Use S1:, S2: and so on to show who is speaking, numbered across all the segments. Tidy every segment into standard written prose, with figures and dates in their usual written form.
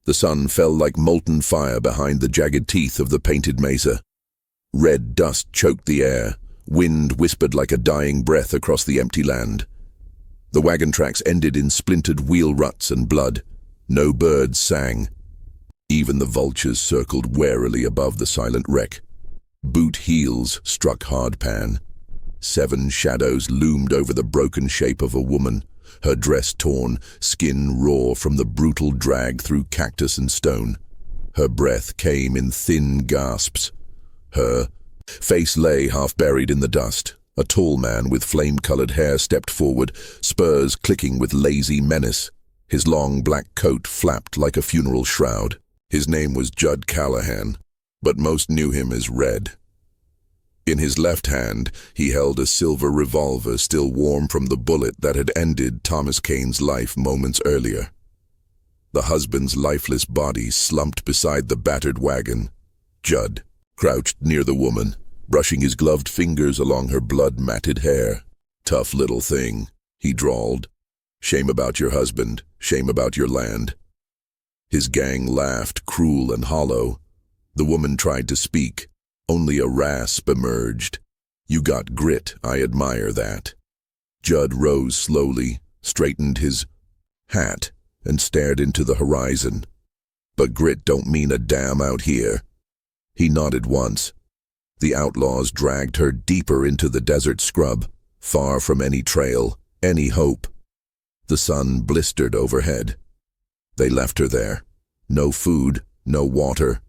S1: The sun fell like molten fire behind the jagged teeth of the painted mesa. Red dust choked the air. Wind whispered like a dying breath across the empty land. The wagon tracks ended in splintered wheel ruts and blood. No birds sang. Even the vultures circled warily above the silent wreck. Boot heels struck hard pan. 7 shadows loomed over the broken shape of a woman, her dress torn, skin raw from the brutal drag through cactus and stone. Her breath came in thin gasps. Her face lay half buried in the dust. A tall man with flame-colored hair stepped forward, spurs clicking with lazy menace. His long black coat flapped like a funeral shroud. His name was Judd Callahan, but most knew him as Red. In his left hand, he held a silver revolver still warm from the bullet that had ended Thomas Kane's life moments earlier. The husband's lifeless body slumped beside the battered wagon. Judd crouched near the woman, brushing his gloved fingers along her blood-matted hair. "Tough little thing," he drawled. "Shame about your husband, shame about your land." His gang laughed, cruel and hollow. The woman tried to speak. Only a rasp emerged. "You got grit, I admire that." Judd rose slowly, straightened his hat, and stared into the horizon. "But grit don't mean a damn out here." He nodded once. The outlaws dragged her deeper into the desert scrub, far from any trail, any hope. The sun blistered overhead. They left her there. No food, no water,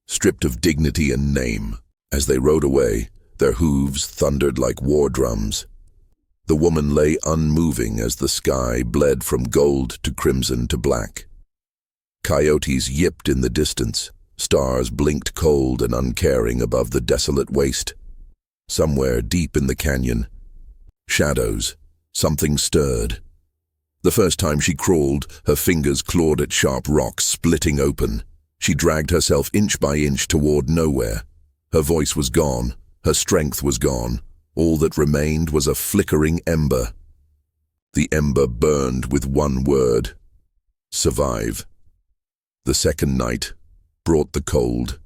S1: stripped of dignity and name. As they rode away, their hooves thundered like war drums. The woman lay unmoving as the sky bled from gold to crimson to black. Coyotes yipped in the distance. Stars blinked cold and uncaring above the desolate waste. Somewhere deep in the canyon, shadows, something stirred. The first time she crawled, her fingers clawed at sharp rocks, splitting open. She dragged herself inch by inch toward nowhere. Her voice was gone, her strength was gone. All that remained was a flickering ember. The ember burned with one word: survive. The second night brought the cold.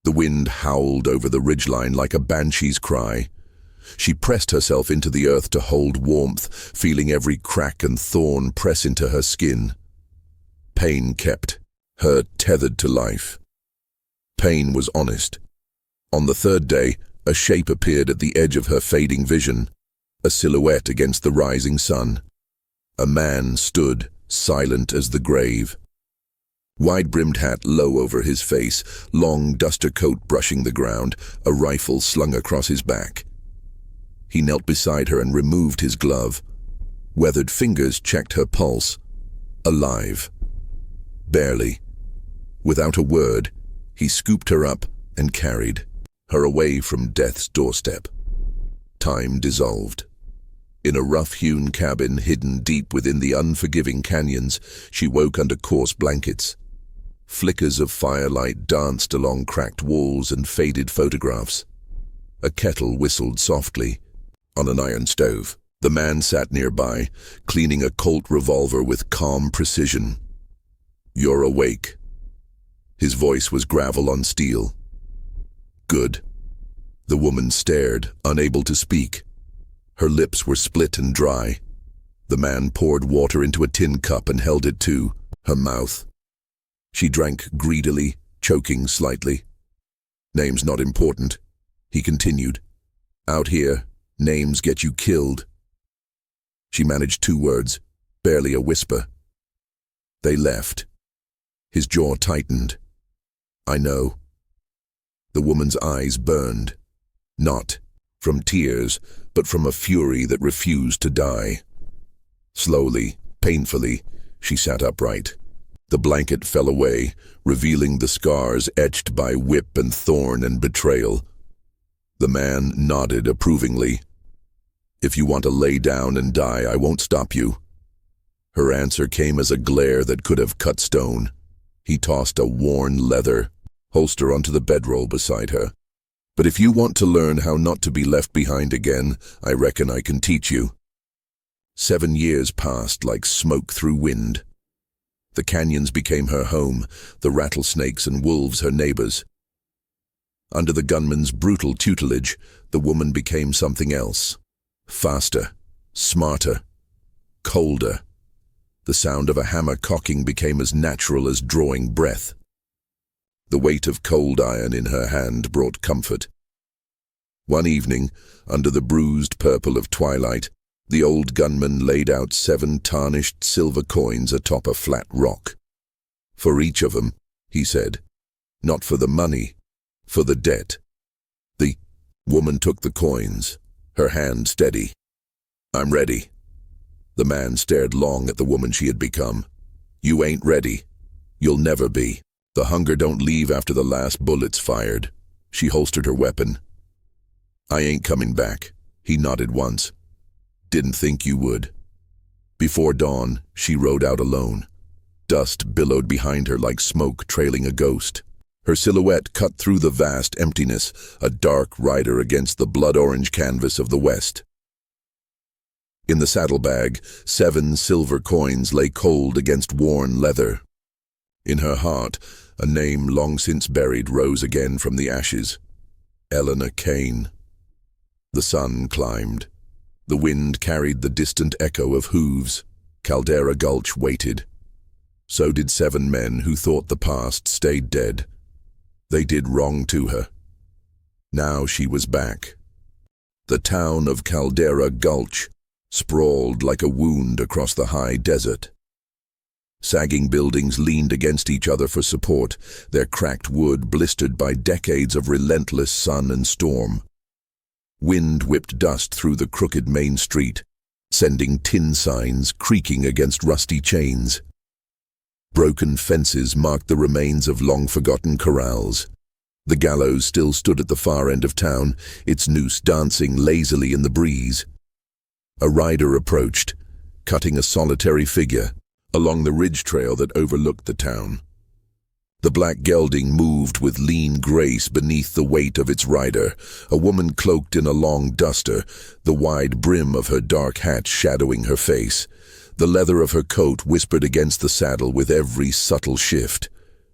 S1: The wind howled over the ridgeline like a banshee's cry. She pressed herself into the earth to hold warmth, feeling every crack and thorn press into her skin. Pain kept her tethered to life. Pain was honest. On the third day, a shape appeared at the edge of her fading vision, a silhouette against the rising sun. A man stood, silent as the grave. Wide-brimmed hat low over his face, long duster coat brushing the ground, a rifle slung across his back. He knelt beside her and removed his glove. Weathered fingers checked her pulse. Alive. Barely. Without a word, he scooped her up and carried her away from death's doorstep. Time dissolved. In a rough-hewn cabin hidden deep within the unforgiving canyons, she woke under coarse blankets. Flickers of firelight danced along cracked walls and faded photographs. A kettle whistled softly on an iron stove. The man sat nearby, cleaning a Colt revolver with calm precision. "You're awake." His voice was gravel on steel. "Good." The woman stared, unable to speak. Her lips were split and dry. The man poured water into a tin cup and held it to her mouth. She drank greedily, choking slightly. "Name's not important," he continued. "Out here, names get you killed." She managed 2 words, barely a whisper. "They left." His jaw tightened. "I know." The woman's eyes burned, not from tears, but from a fury that refused to die. Slowly, painfully, she sat upright. The blanket fell away, revealing the scars etched by whip and thorn and betrayal. The man nodded approvingly. "If you want to lay down and die, I won't stop you." Her answer came as a glare that could have cut stone. He tossed a worn leather holster onto the bedroll beside her. "But if you want to learn how not to be left behind again, I reckon I can teach you." 7 years passed like smoke through wind. The canyons became her home, the rattlesnakes and wolves her neighbors. Under the gunman's brutal tutelage, the woman became something else. Faster, smarter, colder. The sound of a hammer cocking became as natural as drawing breath. The weight of cold iron in her hand brought comfort. One evening, under the bruised purple of twilight, the old gunman laid out 7 tarnished silver coins atop a flat rock. For each of them, he said, not for the money, for the debt. The woman took the coins, her hand steady. I'm ready. The man stared long at the woman she had become. You ain't ready. You'll never be. The hunger don't leave after the last bullet's fired. She holstered her weapon. I ain't coming back. He nodded once. Didn't think you would. Before dawn, she rode out alone. Dust billowed behind her like smoke trailing a ghost. Her silhouette cut through the vast emptiness, a dark rider against the blood-orange canvas of the west. In the saddlebag, 7 silver coins lay cold against worn leather. In her heart, a name long since buried rose again from the ashes. Eleanor Kane. The sun climbed. The wind carried the distant echo of hooves. Caldera Gulch waited. So did 7 men who thought the past stayed dead. They did wrong to her. Now she was back. The town of Caldera Gulch sprawled like a wound across the high desert. Sagging buildings leaned against each other for support, their cracked wood blistered by decades of relentless sun and storm. Wind whipped dust through the crooked main street, sending tin signs creaking against rusty chains. Broken fences marked the remains of long-forgotten corrals. The gallows still stood at the far end of town, its noose dancing lazily in the breeze. A rider approached, cutting a solitary figure along the ridge trail that overlooked the town. The black gelding moved with lean grace beneath the weight of its rider, a woman cloaked in a long duster, the wide brim of her dark hat shadowing her face. The leather of her coat whispered against the saddle with every subtle shift.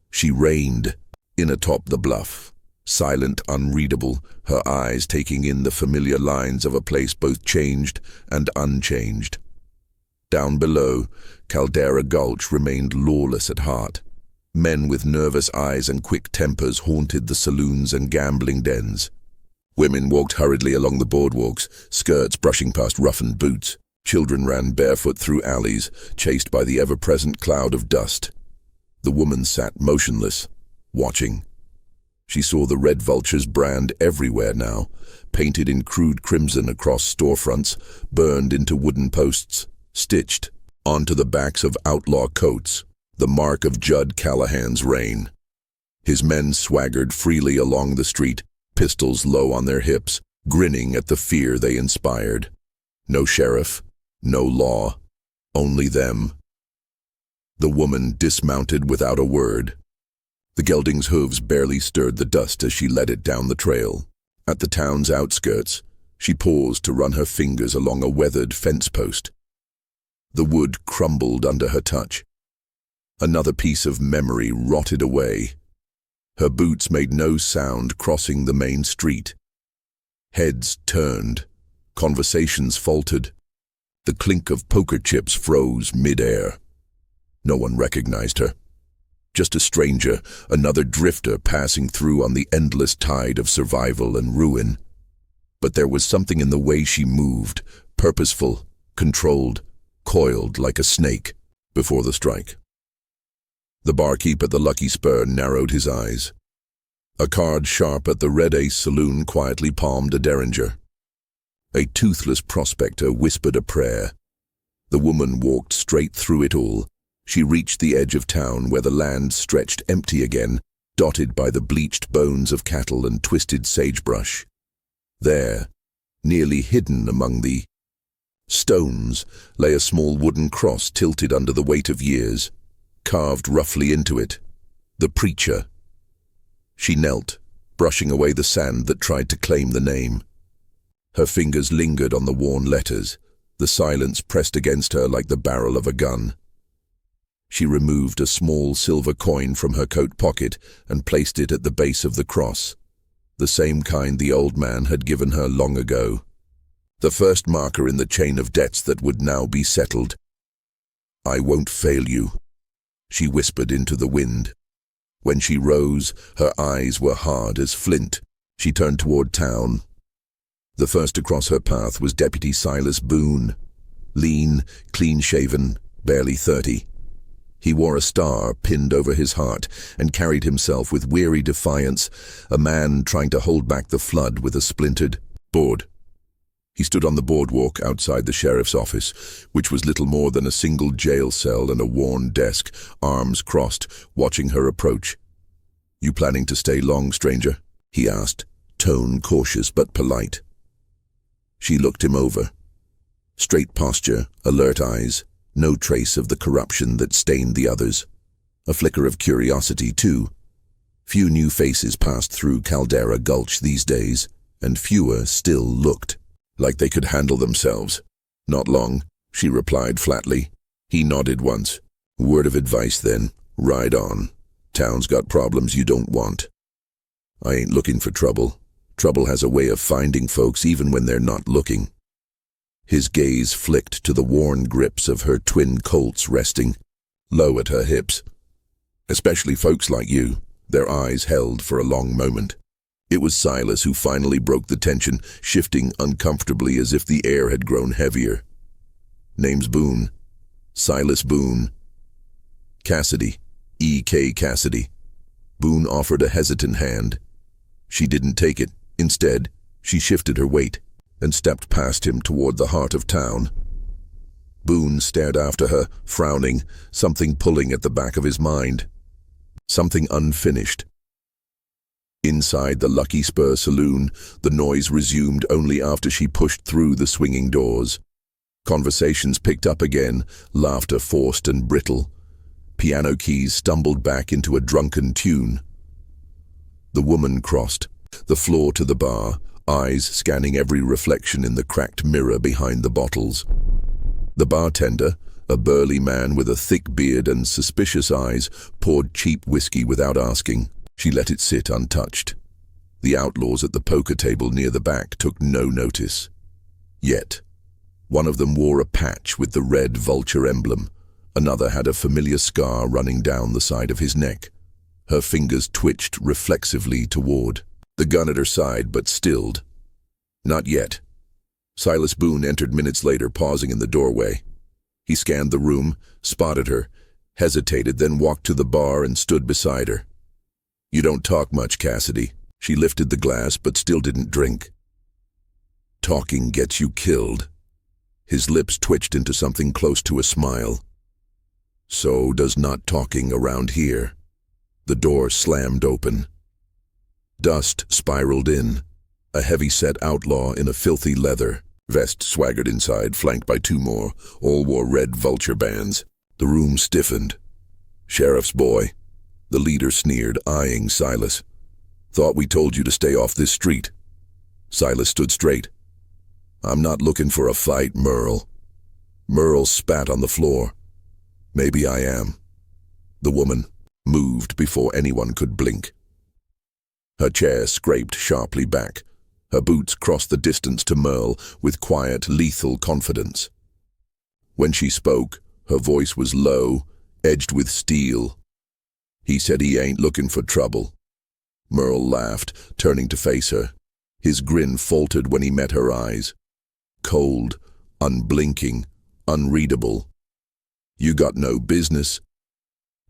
S1: She reined in atop the bluff, silent, unreadable, her eyes taking in the familiar lines of a place both changed and unchanged. Down below, Caldera Gulch remained lawless at heart. Men with nervous eyes and quick tempers haunted the saloons and gambling dens. Women walked hurriedly along the boardwalks, skirts brushing past roughened boots. Children ran barefoot through alleys, chased by the ever-present cloud of dust. The woman sat motionless, watching. She saw the Red Vulture's brand everywhere now, painted in crude crimson across storefronts, burned into wooden posts, stitched onto the backs of outlaw coats, the mark of Judd Callahan's reign. His men swaggered freely along the street, pistols low on their hips, grinning at the fear they inspired. No sheriff, no law, only them. The woman dismounted without a word. The gelding's hooves barely stirred the dust as she led it down the trail. At the town's outskirts, she paused to run her fingers along a weathered fence post. The wood crumbled under her touch. Another piece of memory rotted away. Her boots made no sound crossing the main street. Heads turned. Conversations faltered. The clink of poker chips froze mid-air. No one recognized her. Just a stranger, another drifter passing through on the endless tide of survival and ruin. But there was something in the way she moved, purposeful, controlled, coiled like a snake before the strike. The barkeep at the Lucky Spur narrowed his eyes. A card sharp at the Red Ace saloon quietly palmed a derringer. A toothless prospector whispered a prayer. The woman walked straight through it all. She reached the edge of town where the land stretched empty again, dotted by the bleached bones of cattle and twisted sagebrush. There, nearly hidden among the stones, lay a small wooden cross tilted under the weight of years, carved roughly into it. The preacher. She knelt, brushing away the sand that tried to claim the name. Her fingers lingered on the worn letters, the silence pressed against her like the barrel of a gun. She removed a small silver coin from her coat pocket and placed it at the base of the cross, the same kind the old man had given her long ago. The first marker in the chain of debts that would now be settled. "I won't fail you," she whispered into the wind. When she rose, her eyes were hard as flint. She turned toward town. The first to cross her path was Deputy Silas Boone. Lean, clean-shaven, barely 30. He wore a star pinned over his heart and carried himself with weary defiance, a man trying to hold back the flood with a splintered board. He stood on the boardwalk outside the sheriff's office, which was little more than a single jail cell and a worn desk, arms crossed, watching her approach. "You planning to stay long, stranger?" he asked, tone cautious but polite. She looked him over. Straight posture, alert eyes, no trace of the corruption that stained the others. A flicker of curiosity, too. Few new faces passed through Caldera Gulch these days, and fewer still looked like they could handle themselves. "Not long," she replied flatly. He nodded once. "Word of advice then, ride on. Town's got problems you don't want." "I ain't looking for trouble. Trouble has a way of finding folks even when they're not looking." His gaze flicked to the worn grips of her twin Colts resting low at her hips. "Especially folks like you." Their eyes held for a long moment. It was Silas who finally broke the tension, shifting uncomfortably as if the air had grown heavier. "Name's Boone. Silas Boone." "Cassidy. E.K. Cassidy." Boone offered a hesitant hand. She didn't take it. Instead, she shifted her weight and stepped past him toward the heart of town. Boone stared after her, frowning, something pulling at the back of his mind. Something unfinished. Inside the Lucky Spur saloon, the noise resumed only after she pushed through the swinging doors. Conversations picked up again, laughter forced and brittle. Piano keys stumbled back into a drunken tune. The woman crossed the floor to the bar, eyes scanning every reflection in the cracked mirror behind the bottles. The bartender, a burly man with a thick beard and suspicious eyes, poured cheap whiskey without asking. She let it sit untouched. The outlaws at the poker table near the back took no notice. Yet, one of them wore a patch with the red vulture emblem. Another had a familiar scar running down the side of his neck. Her fingers twitched reflexively toward the gun at her side, but stilled. "Not yet." Silas Boone entered minutes later, pausing in the doorway. He scanned the room, spotted her, hesitated, then walked to the bar and stood beside her. "You don't talk much, Cassidy." She lifted the glass, but still didn't drink. "Talking gets you killed." His lips twitched into something close to a smile. "So does not talking around here." The door slammed open. Dust spiraled in. A heavy-set outlaw in a filthy leather vest swaggered inside, flanked by two more. All wore red vulture bands. The room stiffened. "Sheriff's boy," the leader sneered, eyeing Silas. "Thought we told you to stay off this street." Silas stood straight. "I'm not looking for a fight, Merle." Merle spat on the floor. "Maybe I am." The woman moved before anyone could blink. Her chair scraped sharply back. Her boots crossed the distance to Merle with quiet, lethal confidence. When she spoke, her voice was low, edged with steel. "He said he ain't looking for trouble." Merle laughed, turning to face her. His grin faltered when he met her eyes. Cold, unblinking, unreadable. "You got no business."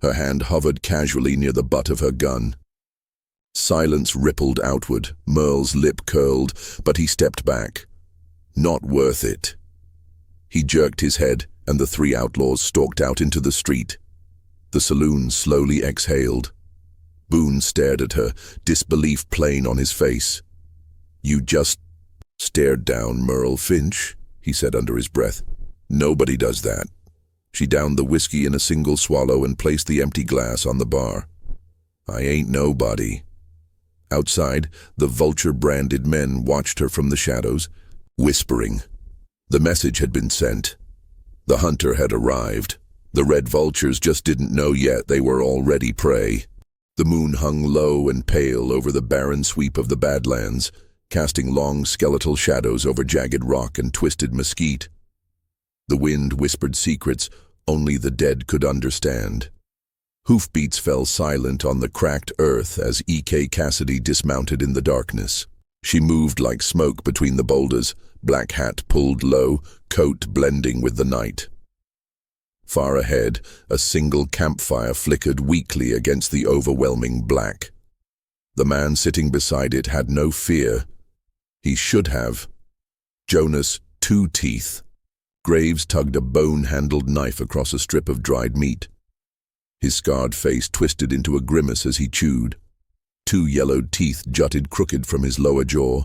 S1: Her hand hovered casually near the butt of her gun. Silence rippled outward. Merle's lip curled, but he stepped back. "Not worth it." He jerked his head, and the three outlaws stalked out into the street. The saloon slowly exhaled. Boone stared at her, disbelief plain on his face. "You just stared down Merle Finch," he said under his breath. "Nobody does that." She downed the whiskey in a single swallow and placed the empty glass on the bar. "I ain't nobody." Outside, the vulture-branded men watched her from the shadows, whispering. The message had been sent. The hunter had arrived. The red vultures just didn't know yet they were already prey. The moon hung low and pale over the barren sweep of the Badlands, casting long skeletal shadows over jagged rock and twisted mesquite. The wind whispered secrets only the dead could understand. Hoofbeats fell silent on the cracked earth as E.K. Cassidy dismounted in the darkness. She moved like smoke between the boulders, black hat pulled low, coat blending with the night. Far ahead, a single campfire flickered weakly against the overwhelming black. The man sitting beside it had no fear. He should have. Jonas, two teeth. Graves tugged a bone-handled knife across a strip of dried meat. His scarred face twisted into a grimace as he chewed. Two yellowed teeth jutted crooked from his lower jaw,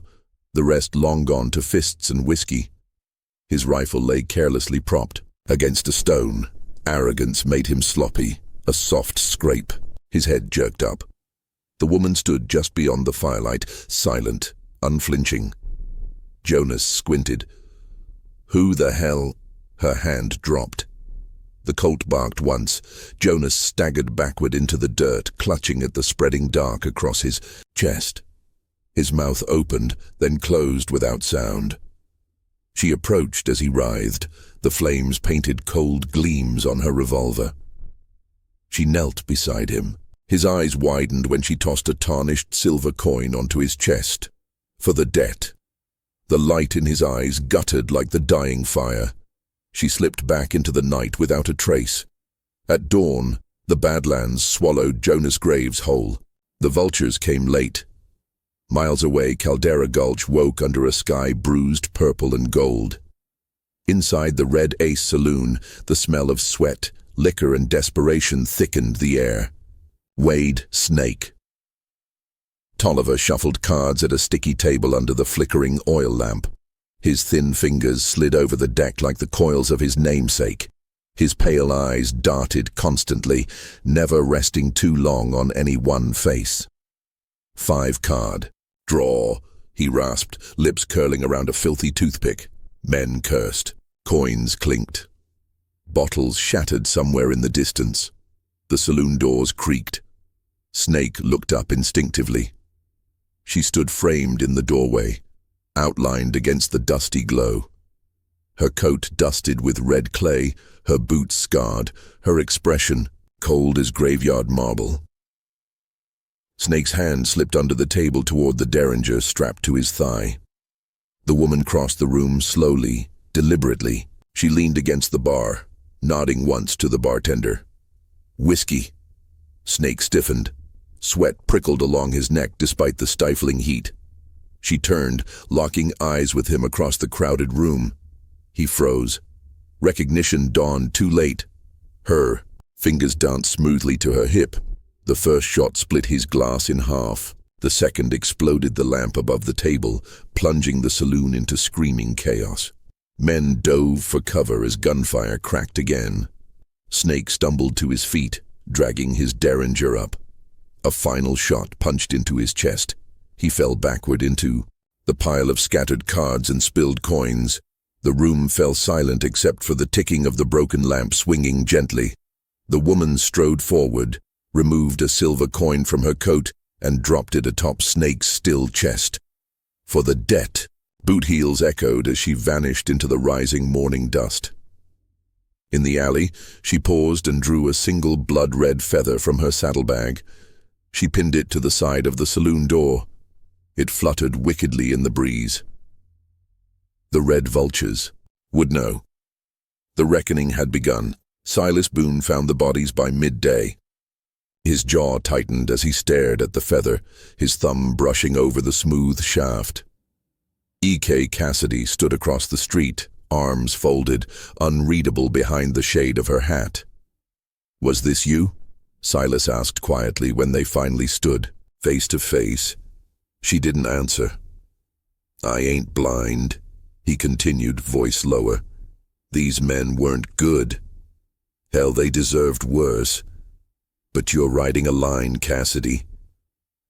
S1: the rest long gone to fists and whiskey. His rifle lay carelessly propped against a stone. Arrogance made him sloppy, a soft scrape. His head jerked up. The woman stood just beyond the firelight, silent, unflinching. Jonas squinted. Who the hell? Her hand dropped. The colt barked once. Jonas staggered backward into the dirt, clutching at the spreading dark across his chest. His mouth opened, then closed without sound. She approached as he writhed. The flames painted cold gleams on her revolver. She knelt beside him. His eyes widened when she tossed a tarnished silver coin onto his chest. For the debt. The light in his eyes guttered like the dying fire. She slipped back into the night without a trace. At dawn, the Badlands swallowed Jonas Graves whole. The vultures came late. Miles away, Caldera Gulch woke under a sky bruised purple and gold. Inside the Red Ace saloon, the smell of sweat, liquor, and desperation thickened the air. Wade, Snake. Tolliver shuffled cards at a sticky table under the flickering oil lamp. His thin fingers slid over the deck like the coils of his namesake. His pale eyes darted constantly, never resting too long on any one face. 5 card. Draw, he rasped, lips curling around a filthy toothpick. Men cursed. Coins clinked. Bottles shattered somewhere in the distance. The saloon doors creaked. Snake looked up instinctively. She stood framed in the doorway, outlined against the dusty glow. Her coat dusted with red clay, her boots scarred, her expression cold as graveyard marble. Snake's hand slipped under the table toward the derringer strapped to his thigh. The woman crossed the room slowly, deliberately. She leaned against the bar, nodding once to the bartender. Whiskey. Snake stiffened. Sweat prickled along his neck despite the stifling heat. She turned, locking eyes with him across the crowded room. He froze. Recognition dawned too late. Her fingers danced smoothly to her hip. The first shot split his glass in half. The second exploded the lamp above the table, plunging the saloon into screaming chaos. Men dove for cover as gunfire cracked again. Snake stumbled to his feet, dragging his derringer up. A final shot punched into his chest. He fell backward into the pile of scattered cards and spilled coins. The room fell silent except for the ticking of the broken lamp swinging gently. The woman strode forward, removed a silver coin from her coat, and dropped it atop Snake's still chest. For the debt, boot heels echoed as she vanished into the rising morning dust. In the alley, she paused and drew a single blood-red feather from her saddlebag. She pinned it to the side of the saloon door. It fluttered wickedly in the breeze. The red vultures would know. The reckoning had begun. Silas Boone found the bodies by midday. His jaw tightened as he stared at the feather, his thumb brushing over the smooth shaft. E.K. Cassidy stood across the street, arms folded, unreadable behind the shade of her hat. "Was this you?" Silas asked quietly when they finally stood, face to face. She didn't answer. "I ain't blind," he continued, voice lower. "These men weren't good. Hell, they deserved worse. But you're riding a line, Cassidy.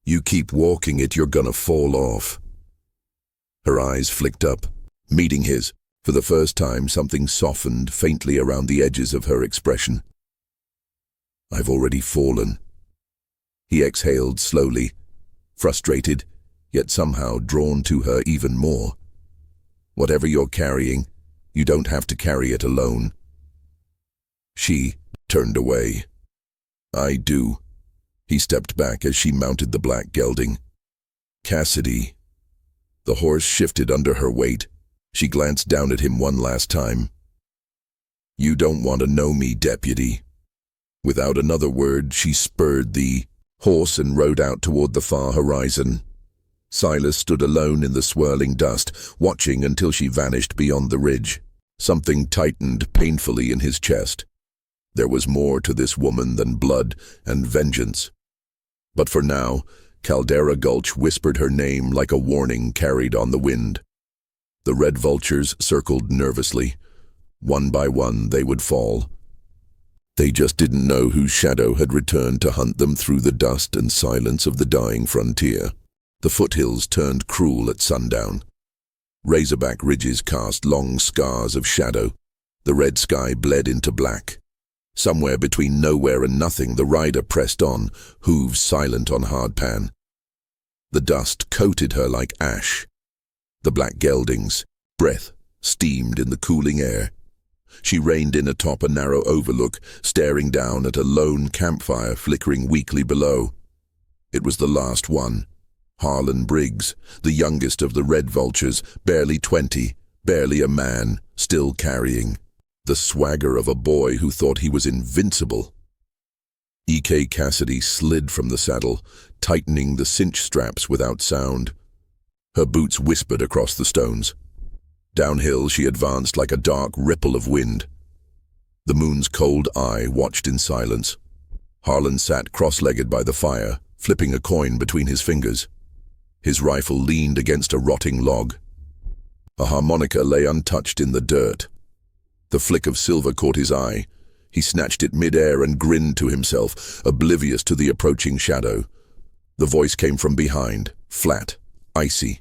S1: You keep walking it, you're gonna fall off." Her eyes flicked up, meeting his, For the first time, something softened faintly around the edges of her expression. "I've already fallen." He exhaled slowly, frustrated, yet somehow drawn to her even more. "Whatever you're carrying, you don't have to carry it alone." She turned away. "I do." He stepped back as she mounted the black gelding. "Cassidy." The horse shifted under her weight. She glanced down at him one last time. "You don't want to know me, deputy." Without another word, she spurred the horse and rode out toward the far horizon. Silas stood alone in the swirling dust, watching until she vanished beyond the ridge. Something tightened painfully in his chest. There was more to this woman than blood and vengeance. But for now, Caldera Gulch whispered her name like a warning carried on the wind. The red vultures circled nervously. One by one they would fall. They just didn't know whose shadow had returned to hunt them through the dust and silence of the dying frontier. The foothills turned cruel at sundown. Razorback ridges cast long scars of shadow. The red sky bled into black. Somewhere between nowhere and nothing, the rider pressed on, hooves silent on hardpan. The dust coated her like ash. The black gelding's breath steamed in the cooling air. She reined in atop a narrow overlook, staring down at a lone campfire flickering weakly below. It was the last one. Harlan Briggs, the youngest of the red vultures, barely 20, barely a man, still carrying the swagger of a boy who thought he was invincible. E.K. Cassidy slid from the saddle, tightening the cinch straps without sound. Her boots whispered across the stones. Downhill she advanced like a dark ripple of wind. The moon's cold eye watched in silence. Harlan sat cross-legged by the fire, flipping a coin between his fingers. His rifle leaned against a rotting log. A harmonica lay untouched in the dirt. The flick of silver caught his eye. He snatched it mid-air and grinned to himself, oblivious to the approaching shadow. The voice came from behind, flat, icy.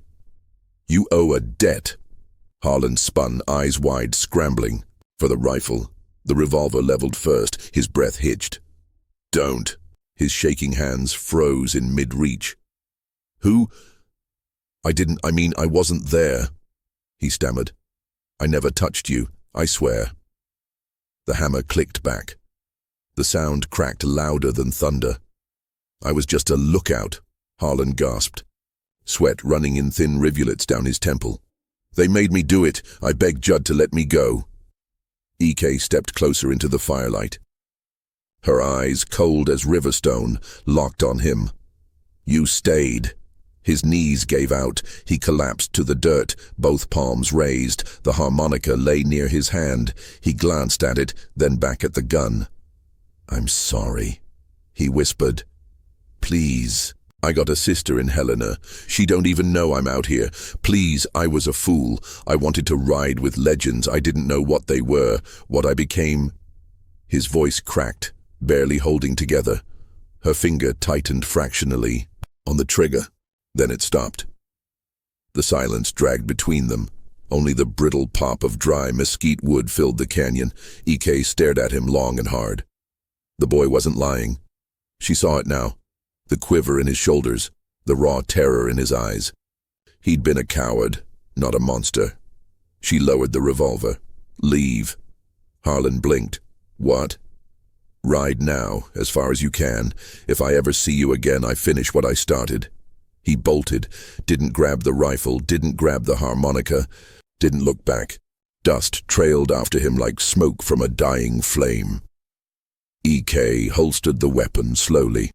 S1: "You owe a debt." Harlan spun, eyes wide, scrambling for the rifle. The revolver leveled first, his breath hitched. "Don't." His shaking hands froze in mid-reach. "Who?" I wasn't there," he stammered. "I never touched you, I swear." The hammer clicked back. The sound cracked louder than thunder. "I was just a lookout," Harlan gasped, sweat running in thin rivulets down his temple. "They made me do it. I begged Judd to let me go." E.K. stepped closer into the firelight. Her eyes, cold as riverstone, locked on him. "You stayed." His knees gave out. He collapsed to the dirt, both palms raised. The harmonica lay near his hand. He glanced at it, then back at the gun. "I'm sorry," he whispered. "Please. I got a sister in Helena. She don't even know I'm out here. Please, I was a fool. I wanted to ride with legends. I didn't know what they were, what I became." His voice cracked, barely holding together. Her finger tightened fractionally on the trigger. Then it stopped. The silence dragged between them. Only the brittle pop of dry mesquite wood filled the canyon. E.K. stared at him long and hard. The boy wasn't lying. She saw it now. The quiver in his shoulders, the raw terror in his eyes. He'd been a coward, not a monster. She lowered the revolver. "Leave." Harlan blinked. "What?" "Ride now, as far as you can. If I ever see you again, I finish what I started." He bolted, didn't grab the rifle, didn't grab the harmonica, didn't look back. Dust trailed after him like smoke from a dying flame. E.K. holstered the weapon slowly.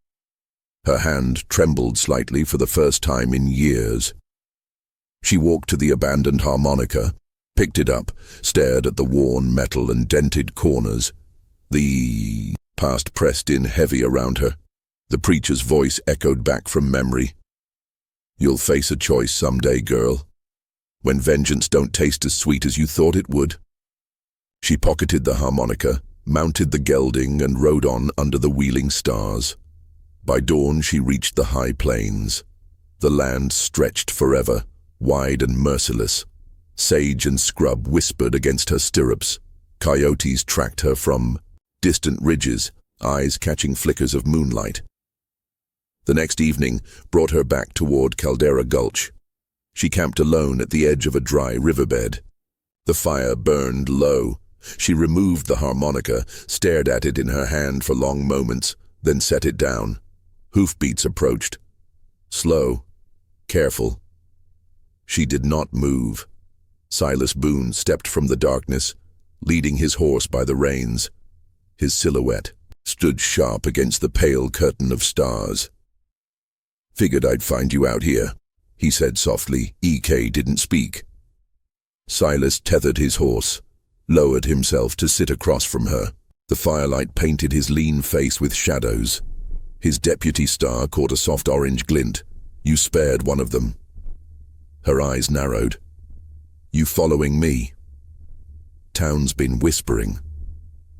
S1: Her hand trembled slightly for the first time in years. She walked to the abandoned harmonica, picked it up, stared at the worn metal and dented corners. The past pressed in heavy around her. The preacher's voice echoed back from memory. "You'll face a choice someday, girl. When vengeance don't taste as sweet as you thought it would." She pocketed the harmonica, mounted the gelding, and rode on under the wheeling stars. By dawn she reached the high plains. The land stretched forever, wide and merciless. Sage and scrub whispered against her stirrups. Coyotes tracked her from distant ridges, eyes catching flickers of moonlight. The next evening brought her back toward Caldera Gulch. She camped alone at the edge of a dry riverbed. The fire burned low. She removed the harmonica, stared at it in her hand for long moments, then set it down. Hoofbeats approached. Slow, careful. She did not move. Silas Boone stepped from the darkness, leading his horse by the reins. His silhouette stood sharp against the pale curtain of stars. "Figured I'd find you out here," he said softly. EK didn't speak. Silas tethered his horse, lowered himself to sit across from her. The firelight painted his lean face with shadows. His deputy star caught a soft orange glint. "You spared one of them." Her eyes narrowed. "You following me?" Town's been whispering.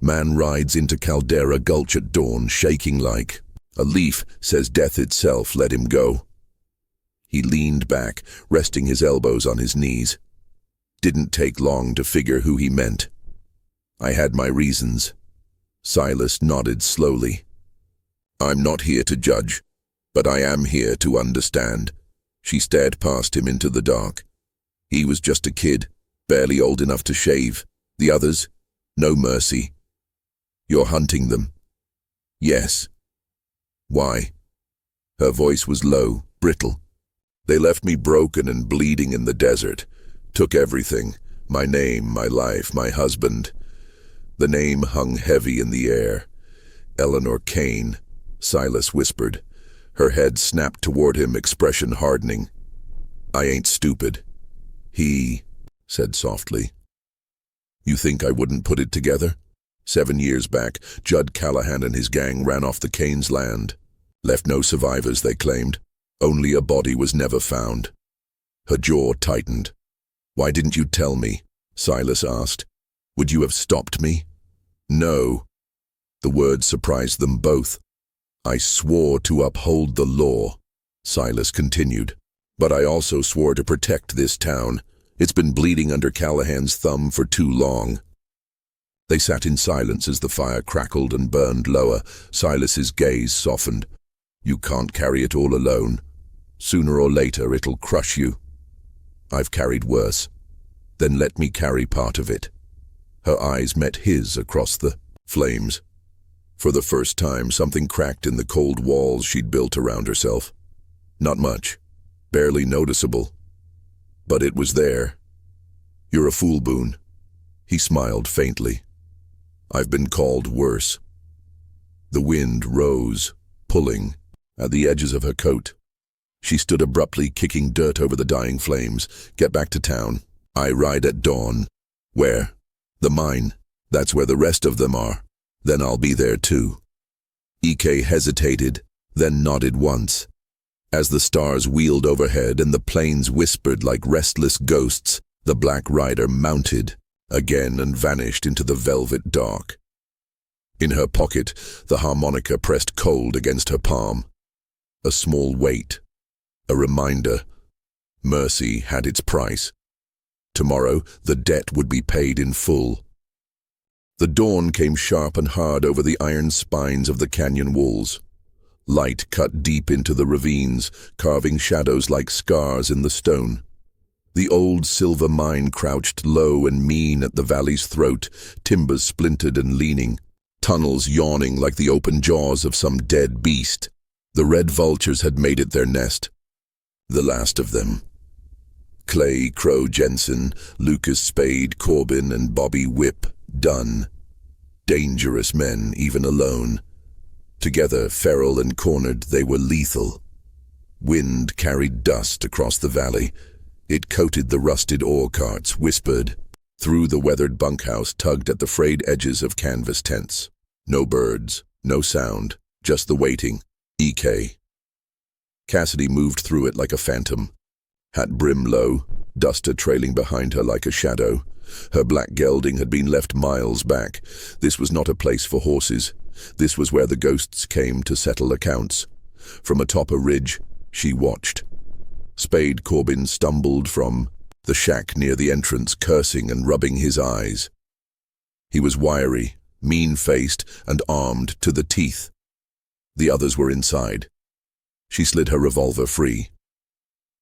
S1: Man rides into Caldera Gulch at dawn, shaking like a leaf, says death itself, let him go. He leaned back, resting his elbows on his knees. Didn't take long to figure who he meant. "I had my reasons." Silas nodded slowly. "I'm not here to judge, but I am here to understand." She stared past him into the dark. He was just a kid, barely old enough to shave. The others, no mercy. "You're hunting them." "Yes." "Why?" Her voice was low, brittle. "They left me broken and bleeding in the desert. Took everything, my name, my life, my husband." The name hung heavy in the air. "Eleanor Kane," Silas whispered. Her head snapped toward him, expression hardening. "I ain't stupid." He said softly. "You think I wouldn't put it together?" 7 years back, Judd Callahan and his gang ran off the Kane's land. Left no survivors, they claimed. Only a body was never found. Her jaw tightened. "Why didn't you tell me?" Silas asked. "Would you have stopped me?" "No." The words surprised them both. "I swore to uphold the law," Silas continued. "But I also swore to protect this town. It's been bleeding under Callahan's thumb for too long." They sat in silence as the fire crackled and burned lower. Silas's gaze softened. "You can't carry it all alone. Sooner or later it'll crush you. I've carried worse. Then let me carry part of it." Her eyes met his across the flames. For the first time, something cracked in the cold walls she'd built around herself. Not much, barely noticeable. But it was there. "You're a fool, Boone." He smiled faintly. "I've been called worse." The wind rose, pulling, at the edges of her coat. She stood abruptly, kicking dirt over the dying flames. "Get back to town. I ride at dawn." "Where?" "The mine. That's where the rest of them are. Then I'll be there too." EK hesitated, then nodded once. As the stars wheeled overhead and the plains whispered like restless ghosts, the Black Rider mounted again and vanished into the velvet dark. In her pocket, the harmonica pressed cold against her palm. A small weight, a reminder. Mercy had its price. Tomorrow, the debt would be paid in full. The dawn came sharp and hard over the iron spines of the canyon walls. Light cut deep into the ravines, carving shadows like scars in the stone. The old silver mine crouched low and mean at the valley's throat, timbers splintered and leaning, tunnels yawning like the open jaws of some dead beast. The red vultures had made it their nest. The last of them. Clay, Crow Jensen, Lucas Spade, Corbin, and Bobby Whip, done. Dangerous men, even alone. Together, feral and cornered, they were lethal. Wind carried dust across the valley. It coated the rusted ore carts, whispered. Through the weathered bunkhouse, tugged at the frayed edges of canvas tents. No birds, no sound, just the waiting. EK. Cassidy moved through it like a phantom. Hat brim low, duster trailing behind her like a shadow. Her black gelding had been left miles back. This was not a place for horses. This was where the ghosts came to settle accounts. From atop a ridge, she watched. Spade Corbin stumbled from the shack near the entrance, cursing and rubbing his eyes. He was wiry, mean-faced, and armed to the teeth. The others were inside. She slid her revolver free.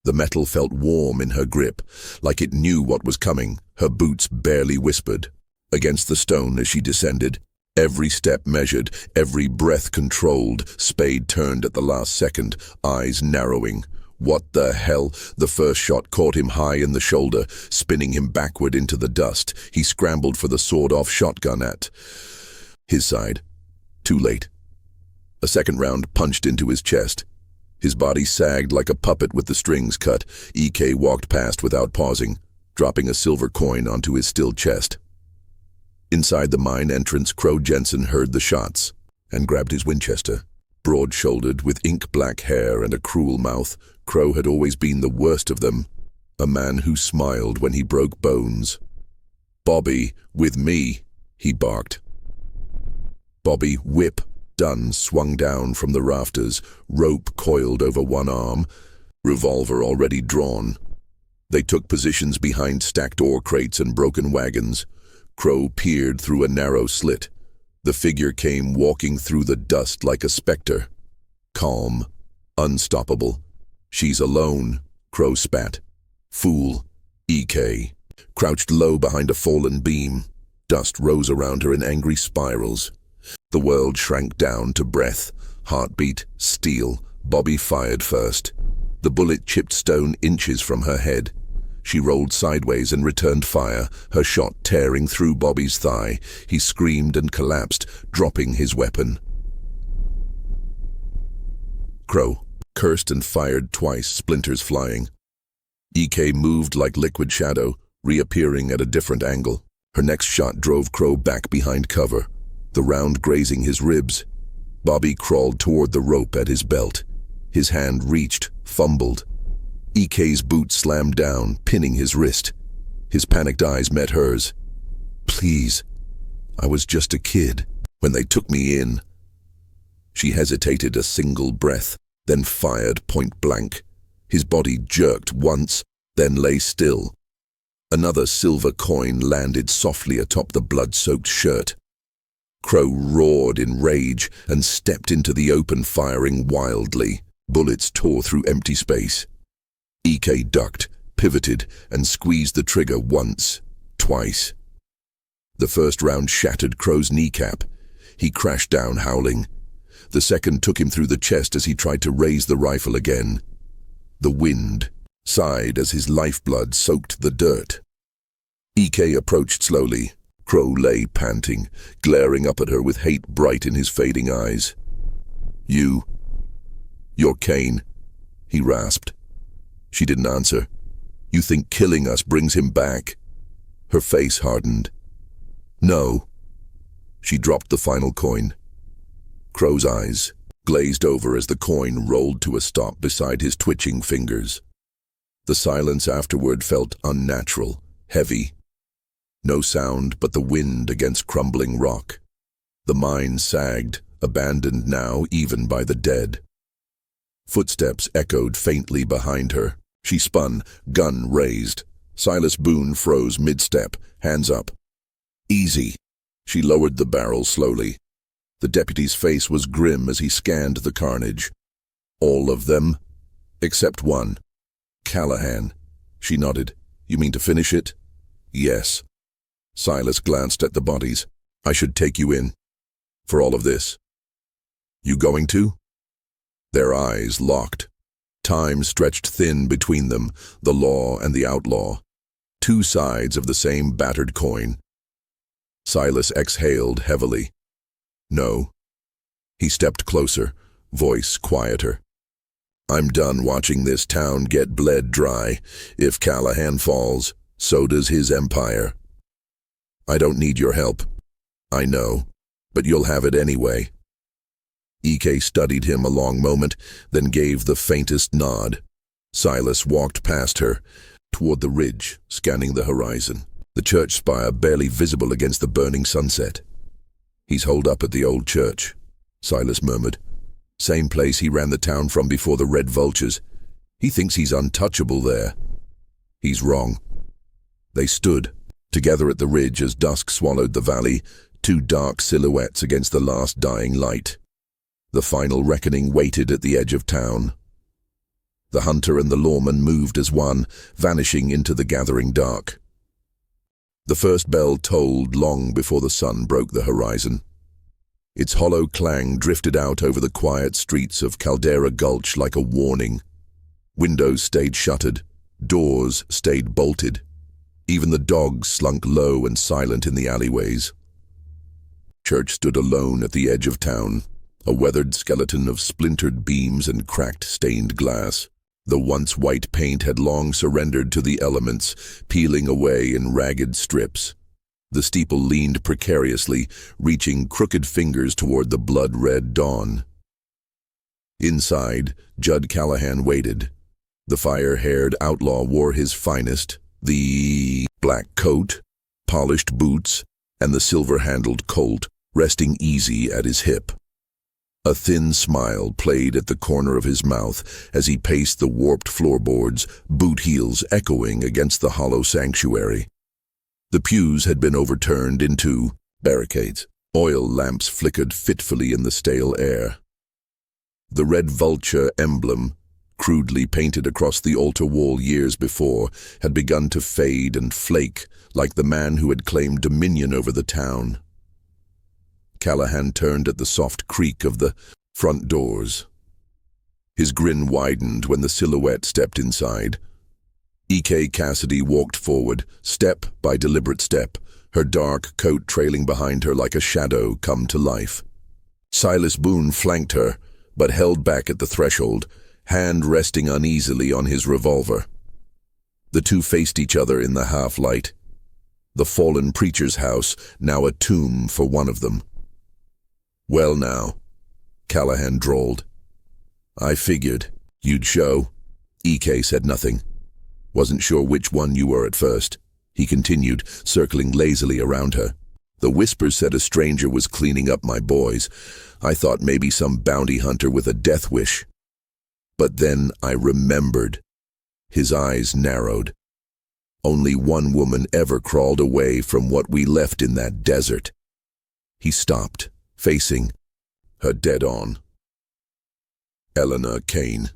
S1: The metal felt warm in her grip, like it knew what was coming. Her boots barely whispered. Against the stone as she descended, every step measured, every breath controlled. Spade turned at the last second, eyes narrowing. What the hell? The first shot caught him high in the shoulder, spinning him backward into the dust. He scrambled for the sawed-off shotgun at his side. Too late. A second round punched into his chest. His body sagged like a puppet with the strings cut. EK walked past without pausing, dropping a silver coin onto his still chest. Inside the mine entrance, Crow Jensen heard the shots and grabbed his Winchester. Broad-shouldered, with ink-black hair and a cruel mouth, Crow had always been the worst of them, a man who smiled when he broke bones. "Bobby, with me," he barked. Bobby, whip done, swung down from the rafters, rope coiled over one arm, revolver already drawn. They took positions behind stacked ore crates and broken wagons. Crow peered through a narrow slit. The figure came walking through the dust like a specter. Calm, unstoppable. "She's alone," Crow spat. "Fool." EK crouched low behind a fallen beam. Dust rose around her in angry spirals. The world shrank down to breath. Heartbeat, steel. Bobby fired first. The bullet chipped stone inches from her head. She rolled sideways and returned fire, her shot tearing through Bobby's thigh. He screamed and collapsed, dropping his weapon. Crow cursed and fired twice, splinters flying. EK moved like liquid shadow, reappearing at a different angle. Her next shot drove Crow back behind cover, the round grazing his ribs. Bobby crawled toward the rope at his belt. His hand reached, fumbled. EK's boot slammed down, pinning his wrist. His panicked eyes met hers. "Please, I was just a kid when they took me in." She hesitated a single breath, then fired point blank. His body jerked once, then lay still. Another silver coin landed softly atop the blood-soaked shirt. Crow roared in rage and stepped into the open, firing wildly. Bullets tore through empty space. EK ducked, pivoted, and squeezed the trigger once, twice. The first round shattered Crow's kneecap. He crashed down, howling. The second took him through the chest as he tried to raise the rifle again. The wind sighed as his lifeblood soaked the dirt. EK approached slowly. Crow lay panting, glaring up at her with hate bright in his fading eyes. You're Kane," he rasped. She didn't answer. "You think killing us brings him back?" Her face hardened. "No." She dropped the final coin. Crow's eyes glazed over as the coin rolled to a stop beside his twitching fingers. The silence afterward felt unnatural, heavy. No sound but the wind against crumbling rock. The mine sagged, abandoned now even by the dead. Footsteps echoed faintly behind her. She spun, gun raised. Silas Boone froze mid-step, hands up. "Easy." She lowered the barrel slowly. The deputy's face was grim as he scanned the carnage. "All of them?" "Except one." "Callahan." She nodded. "You mean to finish it?" "Yes." Silas glanced at the bodies. "I should take you in. For all of this." "You going to?" Their eyes locked. Time stretched thin between them, the law and the outlaw. Two sides of the same battered coin. Silas exhaled heavily. "No." He stepped closer, voice quieter. "I'm done watching this town get bled dry. If Callahan falls, so does his empire. I don't need your help. I know, but you'll have it anyway." EK studied him a long moment, then gave the faintest nod. Silas walked past her, toward the ridge, scanning the horizon, the church spire barely visible against the burning sunset. "He's holed up at the old church," Silas murmured. "Same place he ran the town from before the Red Vultures. He thinks he's untouchable there." "He's wrong. They stood, together at the ridge as dusk swallowed the valley, two dark silhouettes against the last dying light. The final reckoning waited at the edge of town. The hunter and the lawman moved as one, vanishing into the gathering dark. The first bell tolled long before the sun broke the horizon. Its hollow clang drifted out over the quiet streets of Caldera Gulch like a warning. Windows stayed shuttered, doors stayed bolted. Even the dogs slunk low and silent in the alleyways. Church stood alone at the edge of town, a weathered skeleton of splintered beams and cracked stained glass. The once white paint had long surrendered to the elements, peeling away in ragged strips. The steeple leaned precariously, reaching crooked fingers toward the blood-red dawn. Inside, Judd Callahan waited. The fire-haired outlaw wore his finest, the black coat, polished boots, and the silver-handled Colt resting easy at his hip. A thin smile played at the corner of his mouth as he paced the warped floorboards, boot heels echoing against the hollow sanctuary. The pews had been overturned into barricades. Oil lamps flickered fitfully in the stale air. The red vulture emblem, crudely painted across the altar wall years before, had begun to fade and flake like the man who had claimed dominion over the town. Callahan turned at the soft creak of the front doors. His grin widened when the silhouette stepped inside. E.K. Cassidy walked forward, step by deliberate step, her dark coat trailing behind her like a shadow come to life. Silas Boone flanked her, but held back at the threshold, hand resting uneasily on his revolver. The two faced each other in the half-light. The fallen preacher's house, now a tomb for one of them. "Well now," Callahan drawled. "I figured you'd show." E.K. said nothing. "Wasn't sure which one you were at first," he continued, circling lazily around her. "The whispers said a stranger was cleaning up my boys. I thought maybe some bounty hunter with a death wish. But then I remembered." His eyes narrowed. "Only one woman ever crawled away from what we left in that desert." He stopped, facing her dead on. Eleanor Kane.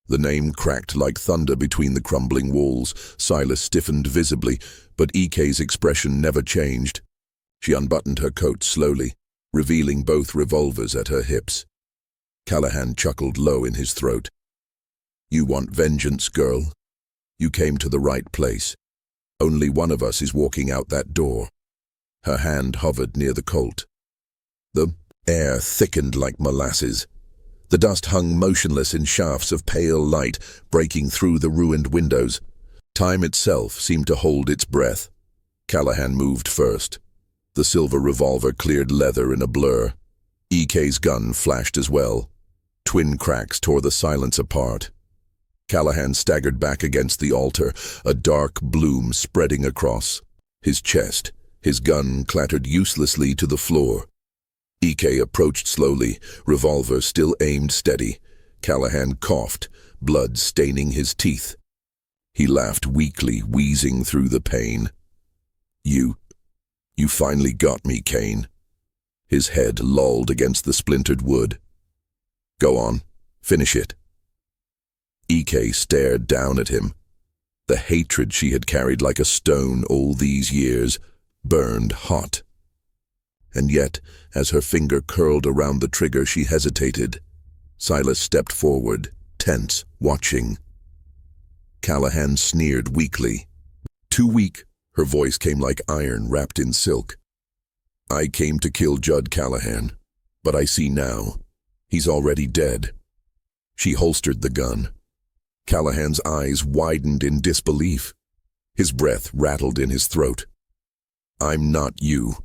S1: The name cracked like thunder between the crumbling walls. Silas stiffened visibly, but E.K.'s expression never changed. She unbuttoned her coat slowly, revealing both revolvers at her hips. Callahan chuckled low in his throat. "You want vengeance, girl? You came to the right place. Only one of us is walking out that door." Her hand hovered near the Colt. The air thickened like molasses. The dust hung motionless in shafts of pale light, breaking through the ruined windows. Time itself seemed to hold its breath. Callahan moved first. The silver revolver cleared leather in a blur. E.K.'s gun flashed as well. Twin cracks tore the silence apart. Callahan staggered back against the altar, a dark bloom spreading across his chest. His gun clattered uselessly to the floor. E.K. approached slowly, revolver still aimed steady. Callahan coughed, blood staining his teeth. He laughed weakly, wheezing through the pain. You finally got me, Kane." His head lolled against the splintered wood. "Go on, finish it." E.K. stared down at him. The hatred she had carried like a stone all these years burned hot. And yet, as her finger curled around the trigger, she hesitated. Silas stepped forward, tense, watching. Callahan sneered weakly. "Too weak," her voice came like iron wrapped in silk. "I came to kill Judd Callahan, but I see now. He's already dead." She holstered the gun. Callahan's eyes widened in disbelief. His breath rattled in his throat. "I'm not you,"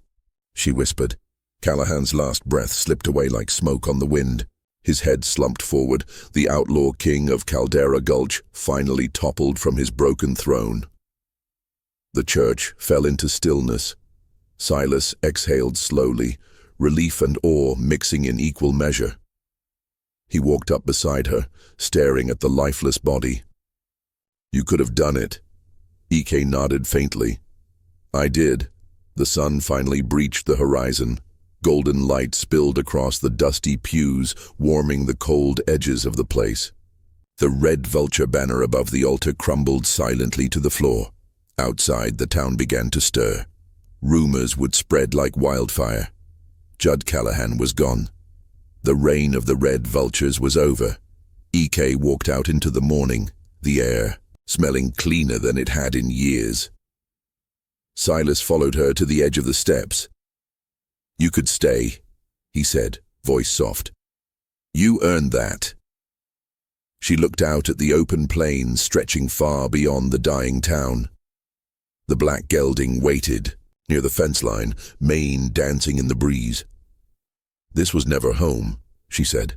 S1: she whispered. Callahan's last breath slipped away like smoke on the wind. His head slumped forward. The outlaw king of Caldera Gulch finally toppled from his broken throne. The church fell into stillness. Silas exhaled slowly, relief and awe mixing in equal measure. He walked up beside her, staring at the lifeless body. "You could have done it. EK nodded faintly. I did. The sun finally breached the horizon. Golden light spilled across the dusty pews, warming the cold edges of the place. The red vulture banner above the altar crumbled silently to the floor. Outside, the town began to stir. Rumors would spread like wildfire. Judd Callahan was gone. The reign of the red vultures was over. EK walked out into the morning, the air smelling cleaner than it had in years. Silas followed her to the edge of the steps. You could stay, he said, voice soft. You earned that. She looked out at the open plains stretching far beyond the dying town. The black gelding waited, near the fence line, mane dancing in the breeze. This was never home, she said.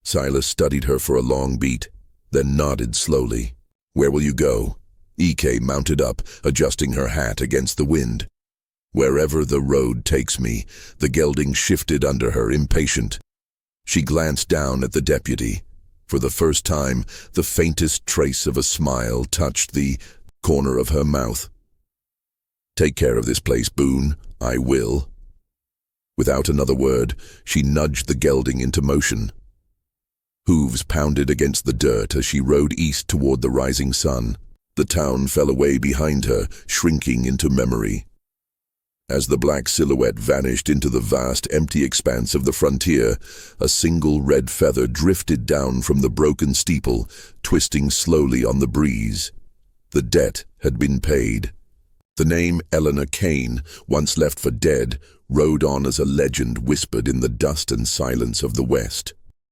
S1: Silas studied her for a long beat, then nodded slowly. Where will you go? EK mounted up, adjusting her hat against the wind. Wherever the road takes me, the gelding shifted under her, impatient. She glanced down at the deputy. For the first time, the faintest trace of a smile touched the corner of her mouth. Take care of this place, Boone. I will. Without another word, she nudged the gelding into motion. Hooves pounded against the dirt as she rode east toward the rising sun. The town fell away behind her, shrinking into memory. As the black silhouette vanished into the vast, empty expanse of the frontier, a single red feather drifted down from the broken steeple, twisting slowly on the breeze. The debt had been paid. The name Eleanor Kane, once left for dead, rode on as a legend whispered in the dust and silence of the West.